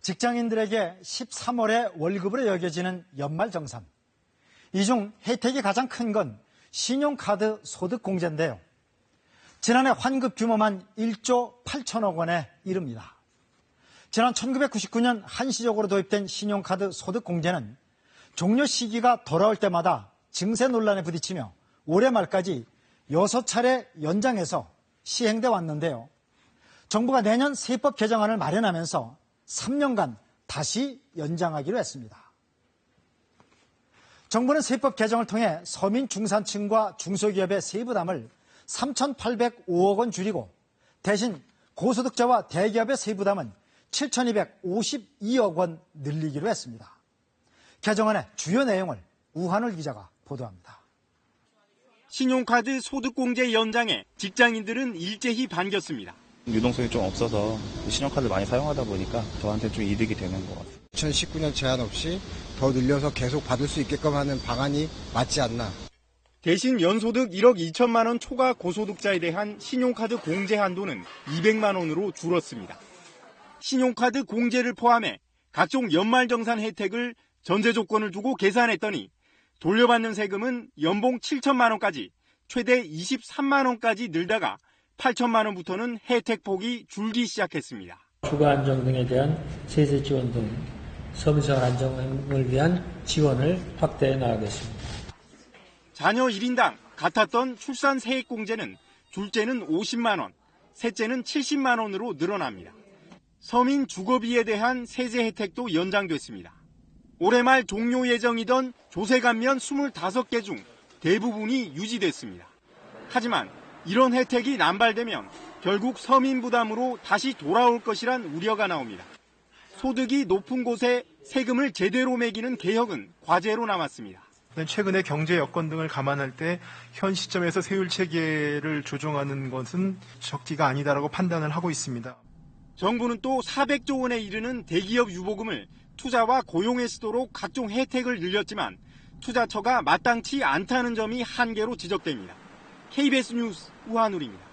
직장인들에게 13월의 월급으로 여겨지는 연말정산. 이 중 혜택이 가장 큰 건 신용카드 소득공제인데요. 지난해 환급 규모만 1조 8천억 원에 이릅니다. 지난 1999년 한시적으로 도입된 신용카드 소득공제는 종료 시기가 돌아올 때마다 증세 논란에 부딪히며 올해 말까지 6차례 연장해서 시행돼 왔는데요. 정부가 내년 세법 개정안을 마련하면서 3년간 다시 연장하기로 했습니다. 정부는 세법 개정을 통해 서민 중산층과 중소기업의 세부담을 3,805억 원 줄이고 대신 고소득자와 대기업의 세부담은 7,252억 원 늘리기로 했습니다. 개정안의 주요 내용을 우한울 기자가 보도합니다. 신용카드 소득공제 연장에 직장인들은 일제히 반겼습니다. 유동성이 좀 없어서 신용카드 많이 사용하다 보니까 저한테 좀 이득이 되는 것 같아요. 2019년 제한 없이 더 늘려서 계속 받을 수 있게끔 하는 방안이 맞지 않나. 대신 연소득 1억 2천만 원 초과 고소득자에 대한 신용카드 공제 한도는 200만 원으로 줄었습니다. 신용카드 공제를 포함해 각종 연말정산 혜택을 전제 조건을 두고 계산했더니 돌려받는 세금은 연봉 7천만 원까지 최대 23만 원까지 늘다가 8천만 원부터는 혜택 폭이 줄기 시작했습니다. 주거 안정 등에 대한 세제 지원 등 서민생활 안정을 위한 지원을 확대해 나가겠습니다. 자녀 1인당 같았던 출산 세액 공제는 둘째는 50만 원, 셋째는 70만 원으로 늘어납니다. 서민 주거비에 대한 세제 혜택도 연장됐습니다. 올해 말 종료 예정이던 조세 감면 25개 중 대부분이 유지됐습니다. 하지만 이런 혜택이 남발되면 결국 서민 부담으로 다시 돌아올 것이란 우려가 나옵니다. 소득이 높은 곳에 세금을 제대로 매기는 개혁은 과제로 남았습니다. 최근의 경제 여건 등을 감안할 때 현 시점에서 세율 체계를 조정하는 것은 적기가 아니다라고 판단을 하고 있습니다. 정부는 또 400조 원에 이르는 대기업 유보금을 투자와 고용에 쓰도록 각종 혜택을 늘렸지만 투자처가 마땅치 않다는 점이 한계로 지적됩니다. KBS 뉴스 우한울입니다.